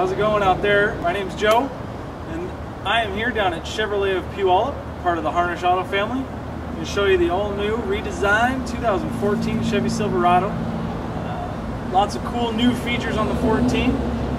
How's it going out there? My name's Joe, and I am here down at Chevrolet of Puyallup, part of the Harnish Auto family. I'm going to show you the all-new, redesigned 2014 Chevy Silverado. Lots of cool new features on the 14,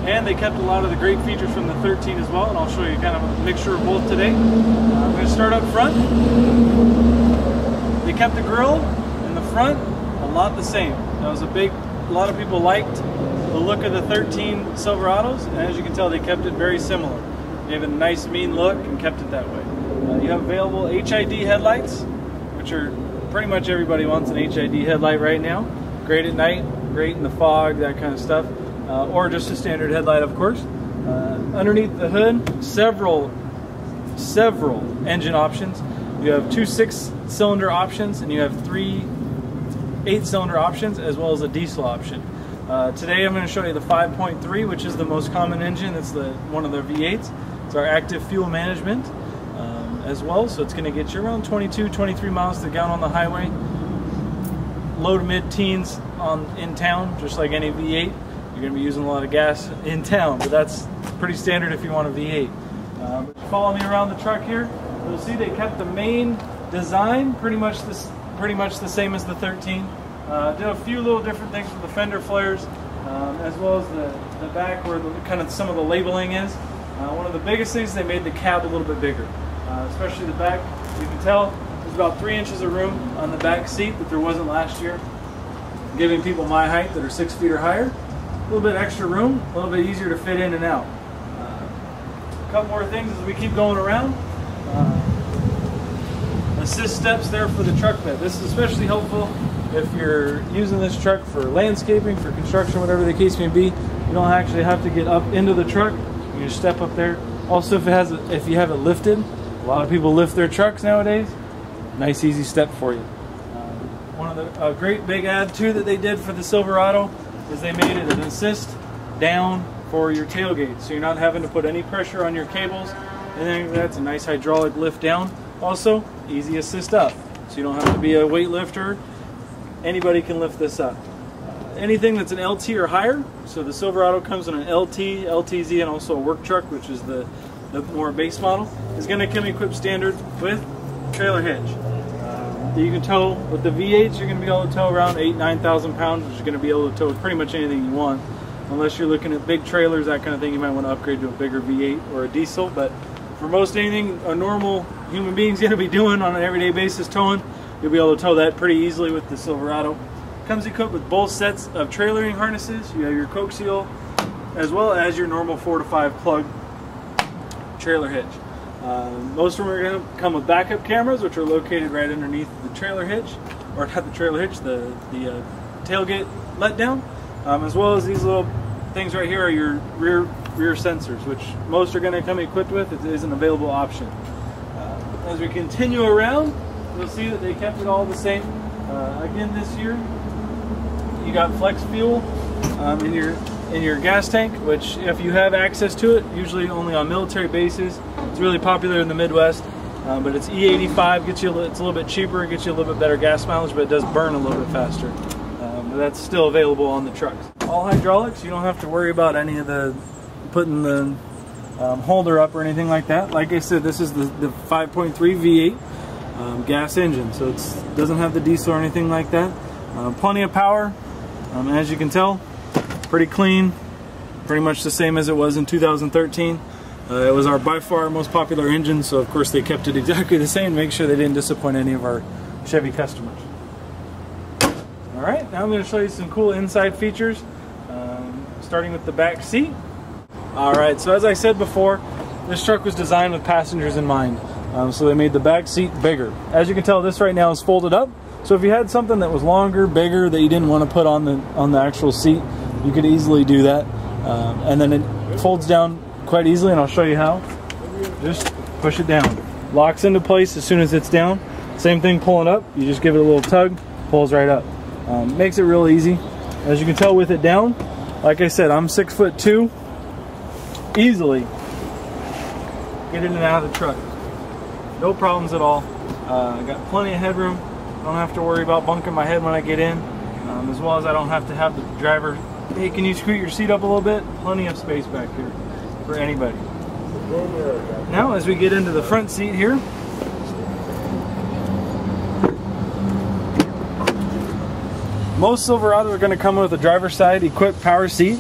and they kept a lot of the great features from the 13 as well, and I'll show you kind of a mixture of both today. I'm going to start up front. They kept the grille in the front a lot the same. A lot of people liked the look of the 13 Silverados, and as you can tell, they kept it very similar. They have a nice mean look and kept it that way. You have available HID headlights, which are pretty much everybody wants an HID headlight right now. Great at night, great in the fog, that kind of stuff. Or just a standard headlight, of course. Underneath the hood, several engine options. You have two 6-cylinder options, and you have three 8-cylinder options, as well as a diesel option. Today I'm going to show you the 5.3, which is the most common engine. It's one of the V8s. It's our active fuel management as well, so it's going to get you around 22-23 miles to the gallon on the highway. Low to mid-teens in town, just like any V8. You're going to be using a lot of gas in town, but that's pretty standard if you want a V8. But follow me around the truck here. You'll see they kept the main design pretty much the same as the 13. Did a few little different things with the fender flares, as well as the back where kind of some of the labeling is. One of the biggest things, they made the cab a little bit bigger, especially the back. You can tell there's about 3 inches of room on the back seat that there wasn't last year, giving people my height that are 6 feet or higher a little bit extra room, a little bit easier to fit in and out. A couple more things as we keep going around. Assist steps there for the truck bed. This is especially helpful if you're using this truck for landscaping, for construction, whatever the case may be. You don't actually have to get up into the truck. You just step up there. Also, if you have it lifted, a lot of people lift their trucks nowadays. Nice, easy step for you. One of the great big add too that they did for the Silverado is they made it an assist down for your tailgate, so you're not having to put any pressure on your cables. And that's a nice hydraulic lift down. Also, easy assist up, so you don't have to be a weightlifter. Anybody can lift this up. Anything that's an LT or higher, so the Silverado comes in an LT, LTZ, and also a work truck, which is the more base model, is going to come equipped standard with trailer hitch. You can tow with the V8s. You're going to be able to tow around 8,000–9,000 pounds, which you're going to be able to tow with pretty much anything you want, unless you're looking at big trailers, that kind of thing. You might want to upgrade to a bigger V8 or a diesel, but for most anything a normal human being's going to be doing on an everyday basis towing, you'll be able to tow that pretty easily with the Silverado. Comes equipped with both sets of trailering harnesses. You have your coaxial as well as your normal 4-to-5 plug trailer hitch. Most of them are going to come with backup cameras, which are located right underneath the trailer hitch, or not the trailer hitch, the tailgate letdown, as well as these little things right here are your rear sensors, which most are going to come equipped with. It is an available option. As we continue around, you'll see that they kept it all the same. Again, this year you got flex fuel in your gas tank, which if you have access to it, usually only on military bases. It's really popular in the Midwest, but it's E85. It's a little bit cheaper, it gets you a little bit better gas mileage, but it does burn a little bit faster. But that's still available on the trucks. All hydraulics. You don't have to worry about any of the putting the holder up or anything like that. Like I said, this is the 5.3 V8 gas engine, so it doesn't have the diesel or anything like that. Plenty of power. As you can tell, pretty clean, pretty much the same as it was in 2013. It was by far our most popular engine, so of course they kept it exactly the same to make sure they didn't disappoint any of our Chevy customers. Alright, now I'm going to show you some cool inside features, starting with the back seat. Alright, so as I said before, this truck was designed with passengers in mind, so they made the back seat bigger. As you can tell, this right now is folded up, so if you had something that was longer, bigger, that you didn't want to put on the actual seat, you could easily do that. And then it folds down quite easily, and I'll show you how. Just push it down. Locks into place as soon as it's down. Same thing pulling up, you just give it a little tug, pulls right up. Makes it real easy. As you can tell with it down, like I said, I'm 6'2", easily get in and out of the truck. No problems at all. I got plenty of headroom. I don't have to worry about bunking my head when I get in, as well as I don't have to have the driver Hey, can you scoot your seat up a little bit? Plenty of space back here for anybody. Now, as we get into the front seat here, most Silverados are going to come with a driver's side equipped power seat.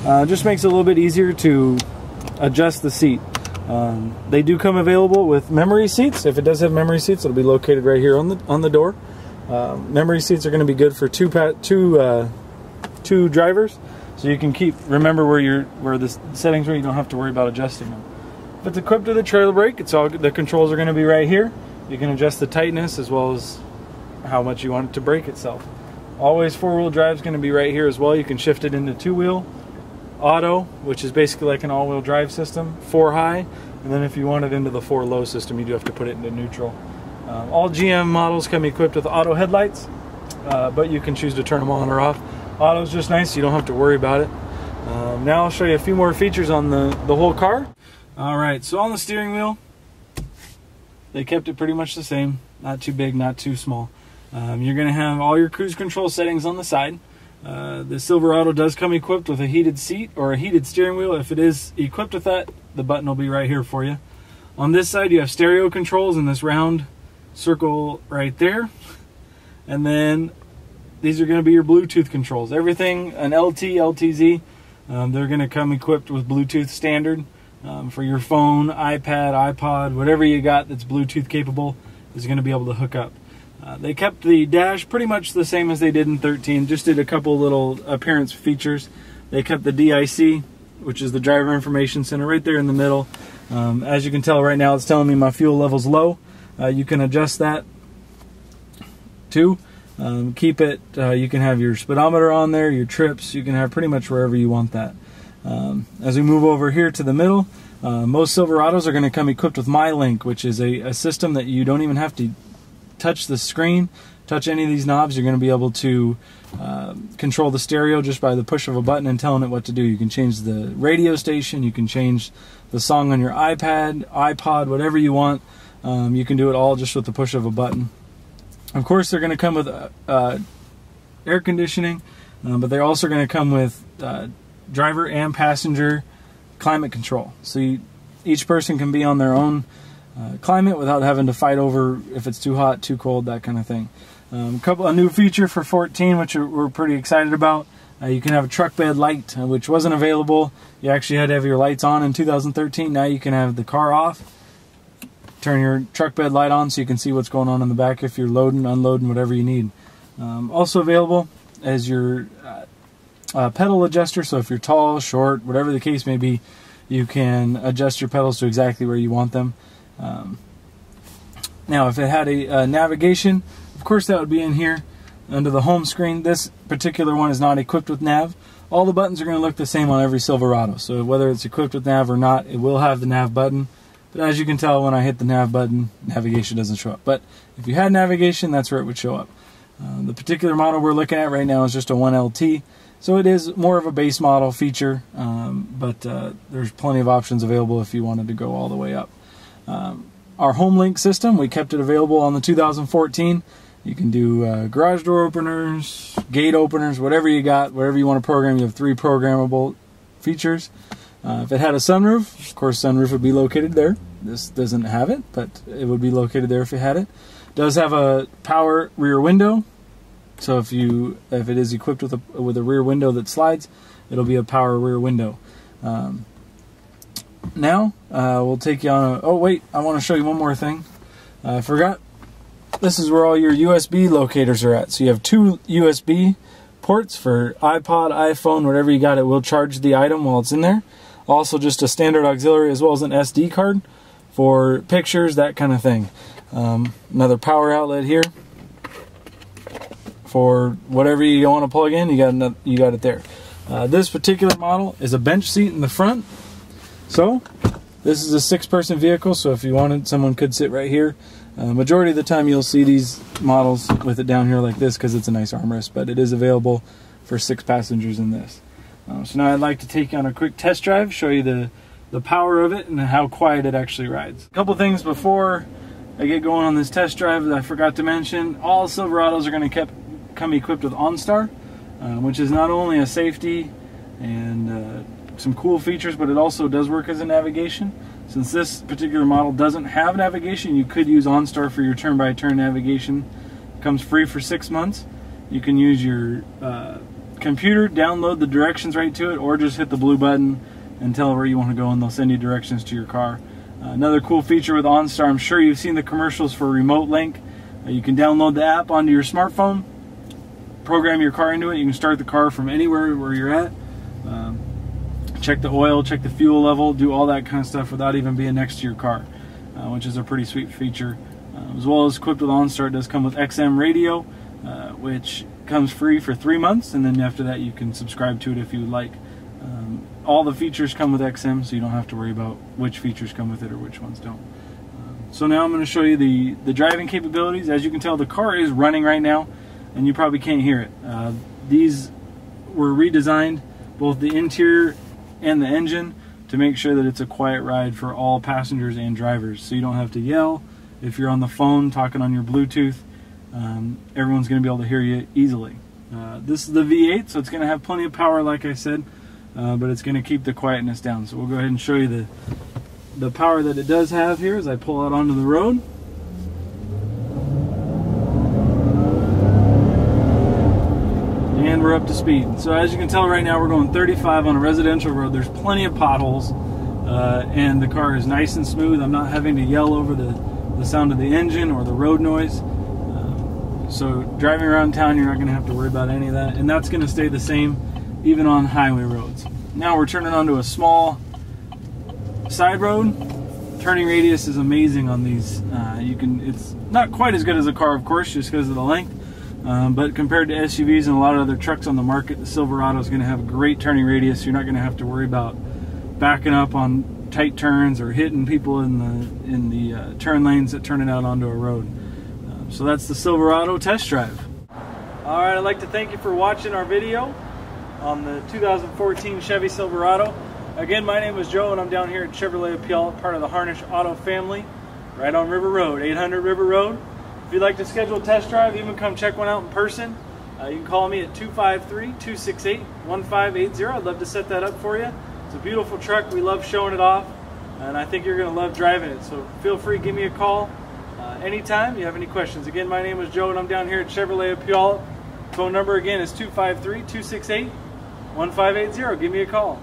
Just makes it a little bit easier to adjust the seat. They do come available with memory seats. If it does have memory seats, it'll be located right here on the door. Memory seats are going to be good for two drivers, so you can remember where the settings are. You don't have to worry about adjusting them. If it's equipped with a trailer brake, the controls are going to be right here. You can adjust the tightness as well as how much you want it to brake itself. Always four-wheel drive is going to be right here as well. You can shift it into two-wheel, auto, which is basically like an all-wheel drive system, 4-high, and then if you want it into the 4-low system, you do have to put it into neutral. All GM models come equipped with auto headlights, but you can choose to turn them on or off. Auto is just nice, so you don't have to worry about it. Now I'll show you a few more features on the whole car. Alright, so on the steering wheel, they kept it pretty much the same. Not too big, not too small. You're going to have all your cruise control settings on the side. The Silverado does come equipped with a heated seat or a heated steering wheel. If it is equipped with that, the button will be right here for you. On this side, you have stereo controls in this round circle right there. And then these are going to be your Bluetooth controls. Everything, an LT, LTZ, they're going to come equipped with Bluetooth standard. For your phone, iPad, iPod, whatever you got that's Bluetooth capable is going to be able to hook up. They kept the dash pretty much the same as they did in 13, just did a couple little appearance features. They kept the DIC, which is the driver information center, right there in the middle. As you can tell right now, it's telling me my fuel level's low. You can adjust that too. Keep it, you can have your speedometer on there, your trips, you can have pretty much wherever you want that. As we move over here to the middle, most Silverados are going to come equipped with MyLink, which is a system that you don't even have to touch the screen, touch any of these knobs. You're going to be able to control the stereo just by the push of a button and telling it what to do. You can change the radio station, you can change the song on your iPad, iPod, whatever you want. You can do it all just with the push of a button. Of course, they're going to come with air conditioning, but they're also going to come with driver and passenger climate control. So each person can be on their own climate without having to fight over if it's too hot, too cold, that kind of thing. A new feature for 14, which we're pretty excited about. You can have a truck bed light, which wasn't available. You actually had to have your lights on in 2013. Now you can have the car off, turn your truck bed light on so you can see what's going on in the back if you're loading, unloading, whatever you need. Also available as your pedal adjuster, so if you're tall, short, whatever the case may be, you can adjust your pedals to exactly where you want them. Now, if it had a navigation, of course that would be in here under the home screen. This particular one is not equipped with nav. All the buttons are going to look the same on every Silverado, so whether it's equipped with nav or not, it will have the nav button. But as you can tell, when I hit the nav button, navigation doesn't show up. But if you had navigation, that's where it would show up. The particular model we're looking at right now is just a 1LT, so it is more of a base model feature, but there's plenty of options available if you wanted to go all the way up. Our HomeLink system, we kept it available on the 2014. You can do garage door openers, gate openers, whatever you got, whatever you want to program. You have 3 programmable features. If it had a sunroof, of course sunroof would be located there. This doesn't have it, but it would be located there if it had it. Does have a power rear window, so if it is equipped with a rear window that slides, it'll be a power rear window. Now we'll take you on oh wait, I want to show you one more thing. I forgot. This is where all your USB locators are at. So you have 2 USB ports for iPod, iPhone, whatever you got. It will charge the item while it's in there. Also just a standard auxiliary as well as an SD card for pictures, that kind of thing. Another power outlet here for whatever you want to plug in. You got it there. This particular model is a bench seat in the front. So this is a 6-person vehicle, so if you wanted, someone could sit right here. Majority of the time you'll see these models with it down here like this because it's a nice armrest, but it is available for 6 passengers in this. So now I'd like to take you on a quick test drive, show you the power of it and how quiet it actually rides. A couple things before I get going on this test drive that I forgot to mention. All Silverados are going to come equipped with OnStar. which is not only a safety and some cool features, but it also does work as a navigation. Since this particular model doesn't have navigation, you could use OnStar for your turn-by-turn navigation. It comes free for 6 months. You can use your computer, download the directions right to it, or just hit the blue button and tell it where you want to go, and they'll send you directions to your car. Another cool feature with OnStar, I'm sure you've seen the commercials for Remote Link. You can download the app onto your smartphone, program your car into it. You can start the car from anywhere where you're at. Check the oil, check the fuel level, do all that kind of stuff without even being next to your car, which is a pretty sweet feature. As well as equipped with OnStar, it does come with XM radio, which comes free for 3 months, and then after that you can subscribe to it if you would like. All the features come with XM, so you don't have to worry about which features come with it or which ones don't. So now I'm going to show you the driving capabilities. As you can tell, the car is running right now, and you probably can't hear it. These were redesigned, both the interior and the engine, to make sure that it's a quiet ride for all passengers and drivers, so you don't have to yell. If you're on the phone talking on your Bluetooth, everyone's going to be able to hear you easily. This is the V8, so it's going to have plenty of power, like I said, but it's going to keep the quietness down. So we'll go ahead and show you the power that it does have here as I pull out onto the road. And we're up to speed. So as you can tell right now, we're going 35 on a residential road. There's plenty of potholes, and the car is nice and smooth. I'm not having to yell over the sound of the engine or the road noise. So driving around town, you're not going to have to worry about any of that, and that's going to stay the same even on highway roads. Now we're turning onto a small side road. Turning radius is amazing on these. It's not quite as good as a car, of course, just because of the length. But compared to SUVs and a lot of other trucks on the market, the Silverado is going to have a great turning radius. You're not going to have to worry about backing up on tight turns or hitting people in the turn lanes that turn it out onto a road. So that's the Silverado test drive. All right, I'd like to thank you for watching our video on the 2014 Chevy Silverado. Again, my name is Joe, and I'm down here at Chevrolet Puyallup, part of the Harnish Auto family, right on River Road, 800 River Road. If you'd like to schedule a test drive, even come check one out in person, you can call me at 253-268-1580. I'd love to set that up for you. It's a beautiful truck. We love showing it off, and I think you're going to love driving it. So feel free, give me a call anytime you have any questions. Again, my name is Joe, and I'm down here at Chevrolet Puyallup. Phone number again is 253-268-1580. Give me a call.